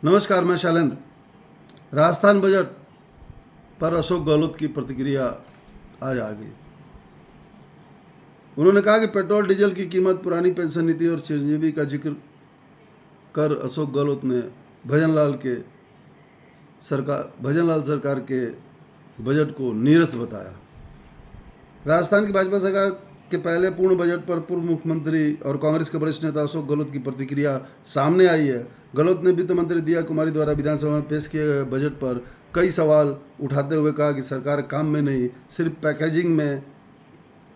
नमस्कार, मैं शैलेंद्र। राजस्थान बजट पर अशोक गहलोत की प्रतिक्रिया आज आ गई। उन्होंने कहा कि पेट्रोल डीजल की कीमत, पुरानी पेंशन नीति और चिरंजीवी का जिक्र कर अशोक गहलोत ने भजनलाल सरकार के बजट को नीरस बताया। राजस्थान की भाजपा सरकार के पहले पूर्ण बजट पर पूर्व मुख्यमंत्री और कांग्रेस के वरिष्ठ नेता अशोक गहलोत की प्रतिक्रिया सामने आई है। गहलोत ने वित्त मंत्री दिया कुमारी द्वारा विधानसभा में पेश किए गए बजट पर कई सवाल उठाते हुए कहा कि सरकार काम में नहीं, सिर्फ पैकेजिंग में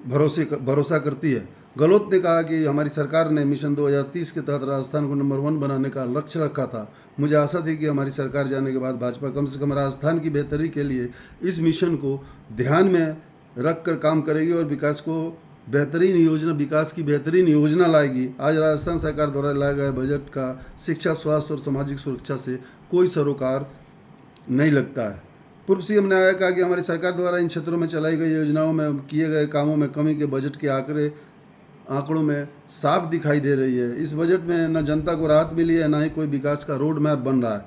भरोसा करती है। गहलोत ने कहा कि हमारी सरकार ने मिशन 2030 के तहत राजस्थान को नंबर 1 बनाने का लक्ष्य रखा था। मुझे आशा थी कि हमारी सरकार जाने के बाद भाजपा कम से कम राजस्थान की बेहतरी के लिए इस मिशन को ध्यान में रख कर काम करेगी और विकास की बेहतरीन योजना लाएगी। आज राजस्थान सरकार द्वारा लाए गए बजट का शिक्षा, स्वास्थ्य और सामाजिक सुरक्षा से कोई सरोकार नहीं लगता है। पूर्व सीएम ने आगे कहा कि हमारी सरकार द्वारा इन क्षेत्रों में चलाई गई योजनाओं में किए गए कामों में कमी के बजट के आंकड़ों में साफ दिखाई दे रही है। इस बजट में न जनता को राहत मिली है, न ही कोई विकास का रोड मैप बन रहा है।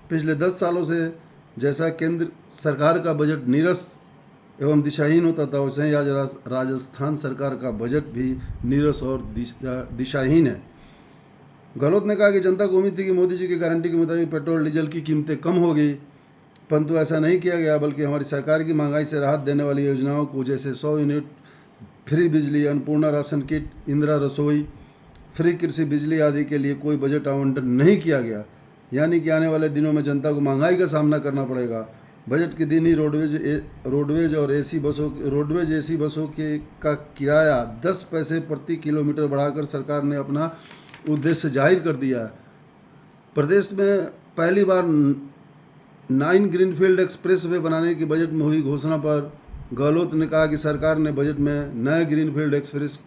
पिछले 10 सालों से जैसा केंद्र सरकार का बजट नीरस एवं दिशाहीन होता था, वैसे ही आज राजस्थान सरकार का बजट भी नीरस और दिशाहीन है। गहलोत ने कहा कि जनता को उम्मीद थी कि मोदी जी की गारंटी के मुताबिक पेट्रोल डीजल की कीमतें कम होगी, परंतु ऐसा नहीं किया गया, बल्कि हमारी सरकार की महंगाई से राहत देने वाली योजनाओं को, जैसे 100 यूनिट फ्री बिजली, अन्नपूर्णा राशन किट, इंदिरा रसोई, फ्री कृषि बिजली आदि के लिए कोई बजट आवंटन नहीं किया गया। यानी कि आने वाले दिनों में जनता को महंगाई का सामना करना पड़ेगा। बजट के दिन ही रोडवेज एसी बसों का किराया 10 पैसे प्रति किलोमीटर बढ़ाकर सरकार ने अपना उद्देश्य जाहिर कर दिया है। प्रदेश में पहली बार 9 ग्रीनफील्ड एक्सप्रेस वे बनाने की बजट में हुई घोषणा पर गहलोत ने कहा कि सरकार ने बजट में नए ग्रीनफील्ड एक्सप्रेस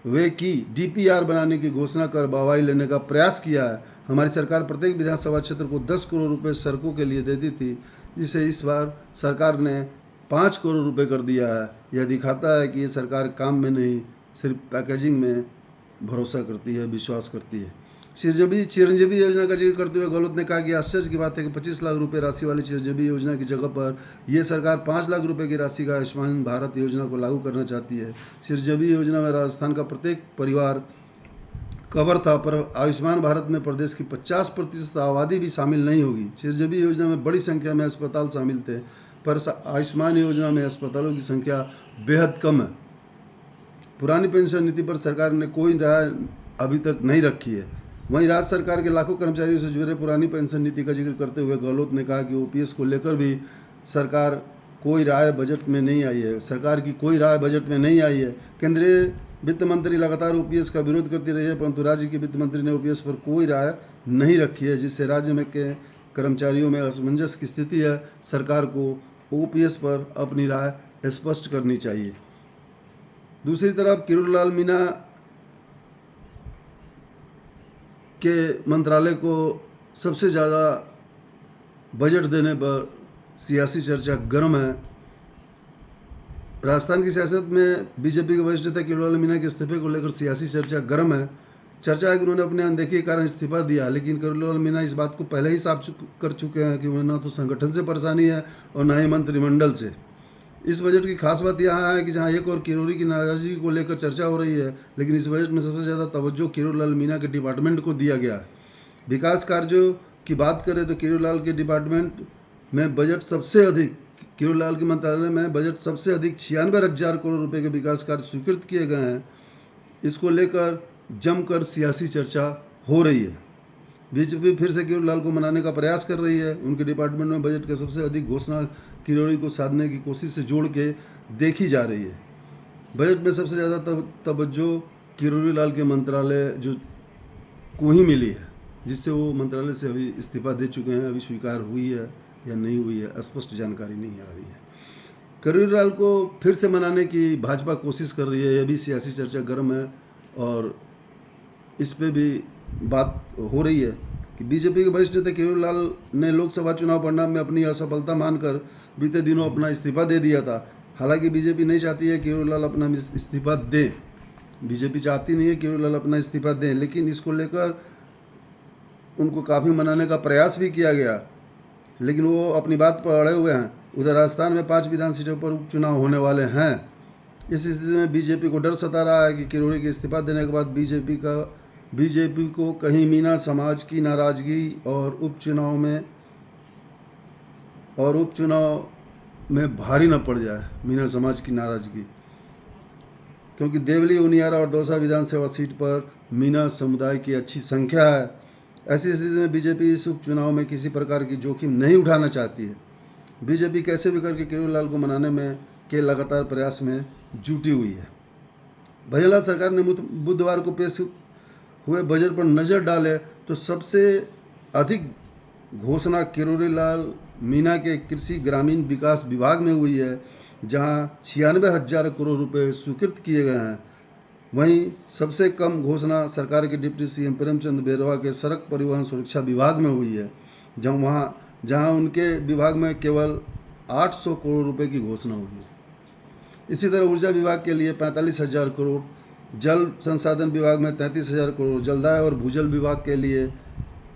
वे की डीपीआर बनाने की घोषणा कर वाहवाही लेने का प्रयास किया है। हमारी सरकार प्रत्येक विधानसभा क्षेत्र को 10 करोड़ रुपए सड़कों के लिए देती थी, जिसे इस बार सरकार ने 5 करोड़ रुपए कर दिया है। यह दिखाता है कि ये सरकार काम में नहीं, सिर्फ पैकेजिंग में भरोसा करती है, विश्वास करती है। चिरंजीवी योजना का जिक्र करते हुए गहलोत ने कहा कि आश्चर्य की बात है कि 25 लाख रुपए राशि वाली चिरंजीवी योजना की जगह पर यह सरकार 5 लाख रुपए की राशि का आयुष्मान भारत योजना को लागू करना चाहती है। चिरंजीवी योजना में राजस्थान का प्रत्येक परिवार कवर था, पर आयुष्मान भारत में प्रदेश की 50% आबादी भी शामिल नहीं होगी। चिरंजीवी योजना में बड़ी संख्या में अस्पताल शामिल थे, पर आयुष्मान योजना में अस्पतालों की संख्या बेहद कम है। पुरानी पेंशन नीति पर सरकार ने कोई राय अभी तक नहीं रखी है। वहीं राज्य सरकार के लाखों कर्मचारियों से जुड़े पुरानी पेंशन नीति का जिक्र करते हुए गहलोत ने कहा कि ओपीएस को लेकर भी सरकार कोई राय बजट में नहीं आई है। सरकार की कोई राय बजट में नहीं आई है। केंद्रीय वित्त मंत्री लगातार ओपीएस का विरोध करती रही है, परंतु राज्य के वित्त मंत्री ने ओपीएस पर कोई राय नहीं रखी है, जिससे राज्य में के कर्मचारियों में असमंजस की स्थिति है। सरकार को ओपीएस पर अपनी राय स्पष्ट करनी चाहिए। दूसरी तरफ किरोड़ीलाल मीणा के मंत्रालय को सबसे ज़्यादा बजट देने पर सियासी चर्चा गर्म है। राजस्थान की सियासत में बीजेपी के वरिष्ठ नेता किरोड़ीलाल मीणा के इस्तीफे को लेकर सियासी चर्चा गर्म है। चर्चा है कि उन्होंने अपने अनदेखी के कारण इस्तीफा दिया, लेकिन किरोड़ीलाल मीणा इस बात को पहले ही साफ कर चुके हैं कि उन्हें ना तो संगठन से परेशानी है और ना ही मंत्रिमंडल से। इस बजट की खास बात यहाँ है कि जहाँ एक और किरोड़ी की नाराजगी को लेकर चर्चा हो रही है, लेकिन इस बजट में सबसे ज़्यादा तवज्जो किरोड़ीलाल मीणा के डिपार्टमेंट को दिया गया है। विकास कार्यों की बात करें तो किरोड़ीलाल के डिपार्टमेंट में बजट सबसे अधिक, किरोड़ीलाल के मंत्रालय में बजट सबसे अधिक 96,000 करोड़ रुपए के विकास कार्य स्वीकृत किए गए हैं। इसको लेकर जमकर सियासी चर्चा हो रही है। बीजेपी फिर से किरोड़ीलाल को मनाने का प्रयास कर रही है। उनके डिपार्टमेंट में बजट के सबसे अधिक घोषणा किरोड़ी को साधने की कोशिश से जोड़ के देखी जा रही है। बजट में सबसे ज़्यादा तवज्जो किरोड़ीलाल के मंत्रालय को ही मिली है, जिससे वो मंत्रालय से अभी इस्तीफा दे चुके हैं। अभी स्वीकार हुई है या नहीं हुई है, स्पष्ट जानकारी नहीं आ रही है। किरोड़ीलाल को फिर से मनाने की भाजपा कोशिश कर रही है। यह भी सियासी चर्चा गर्म है और इस पे भी बात हो रही है कि बीजेपी के वरिष्ठ नेता किरोड़ीलाल ने लोकसभा चुनाव परिणाम में अपनी असफलता मानकर बीते दिनों अपना इस्तीफा दे दिया था। हालांकि बीजेपी नहीं चाहती है किरोड़ीलाल अपना इस्तीफा दें। बीजेपी चाहती नहीं है किरोड़ीलाल अपना इस्तीफा दें, लेकिन इसको लेकर उनको काफ़ी मनाने का प्रयास भी किया गया, लेकिन वो अपनी बात पर अड़े हुए हैं। उधर राजस्थान में 5 विधान सीटों पर उपचुनाव होने वाले हैं। इस स्थिति में बीजेपी को डर सता रहा है कि किरोड़ी के इस्तीफा देने के बाद बीजेपी को कहीं मीना समाज की नाराजगी और उपचुनाव में भारी न पड़ जाए। मीना समाज की नाराजगी, क्योंकि देवली, उनियारा और दौसा विधानसभा सीट पर मीना समुदाय की अच्छी संख्या है। ऐसी स्थिति में बीजेपी इस उपचुनाव में किसी प्रकार की जोखिम नहीं उठाना चाहती है। बीजेपी कैसे भी करके किरोड़ीलाल को मनाने में के लगातार प्रयास में जुटी हुई है। भजनलाल सरकार ने बुधवार को पेश हुए बजट पर नज़र डाले तो सबसे अधिक घोषणा किरोड़ीलाल मीना के कृषि ग्रामीण विकास विभाग में हुई है, जहां 96,000 करोड़ रुपए स्वीकृत किए गए हैं। वहीं सबसे कम घोषणा सरकार के डिप्टी सीएम प्रेमचंद बैरवा के सड़क परिवहन सुरक्षा विभाग में हुई है, जहां उनके विभाग में केवल 800 करोड़ रुपए की घोषणा हुई है। इसी तरह ऊर्जा विभाग के लिए 45,000 करोड़, जल संसाधन विभाग में 33,000 करोड़, जलदाय और भूजल विभाग के लिए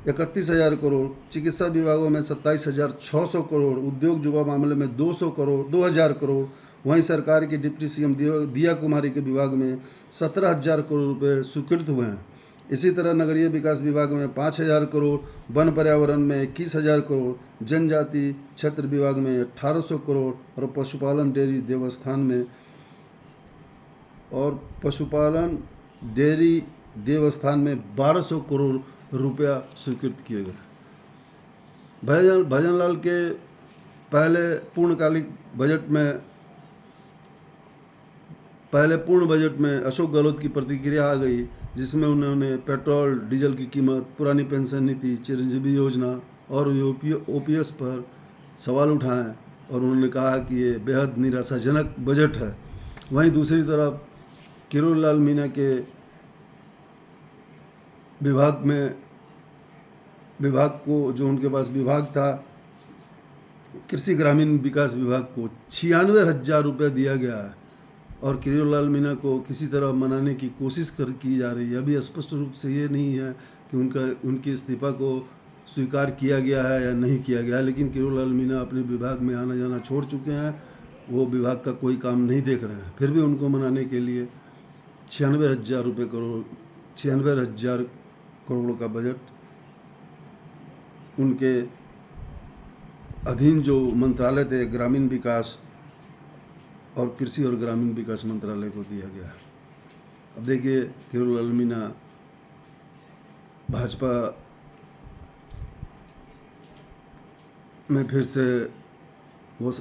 31,000 करोड़, चिकित्सा विभागों में 27,600 करोड़, उद्योग युवा मामले में 2,000 करोड़। वहीं सरकार की डिप्टी सीएम दिया कुमारी के विभाग में 17,000 करोड़ रुपए स्वीकृत हुए हैं। इसी तरह नगरीय विकास विभाग में 5,000 करोड़, वन पर्यावरण में 21,000 करोड़, जनजाति क्षेत्र विभाग में 1,800 करोड़ और पशुपालन डेयरी देवस्थान में 1,200 करोड़ रुपया स्वीकृत किए गए। भजनलाल के पहले पूर्ण बजट में अशोक गहलोत की प्रतिक्रिया आ गई, जिसमें उन्होंने पेट्रोल डीजल की कीमत, पुरानी पेंशन नीति, चिरंजीवी योजना और ओपीएस पर सवाल उठाए और उन्होंने कहा कि ये बेहद निराशाजनक बजट है। वहीं दूसरी तरफ किरोड़ीलाल मीना के विभाग को, जो उनके पास विभाग था, कृषि ग्रामीण विकास विभाग को 96,000 रुपये दिया गया है और किरोड़ीलाल मीना को किसी तरह मनाने की कोशिश की जा रही है। अभी स्पष्ट रूप से ये नहीं है कि उनके इस्तीफा को स्वीकार किया गया है या नहीं किया गया है, लेकिन किरोड़ीलाल मीना अपने विभाग में आना जाना छोड़ चुके हैं। वो विभाग का कोई काम नहीं देख रहे हैं। फिर भी उनको मनाने के लिए 96,000 करोड़ का बजट, उनके अधीन जो मंत्रालय थे, ग्रामीण विकास और कृषि और ग्रामीण विकास मंत्रालय को दिया गया। अब देखिए, किरोड़ीलाल मीना भाजपा में फिर से वो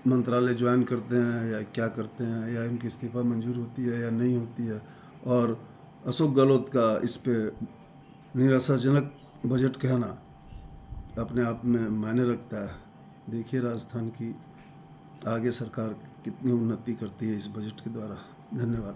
मंत्रालय ज्वाइन करते हैं या क्या करते हैं, या इनकी इस्तीफा मंजूर होती है या नहीं होती है। और अशोक गहलोत का इस पे निराशाजनक बजट कहना अपने आप में मायने रखता है। देखिए राजस्थान की आगे सरकार कितनी उन्नति करती है इस बजट के द्वारा। धन्यवाद।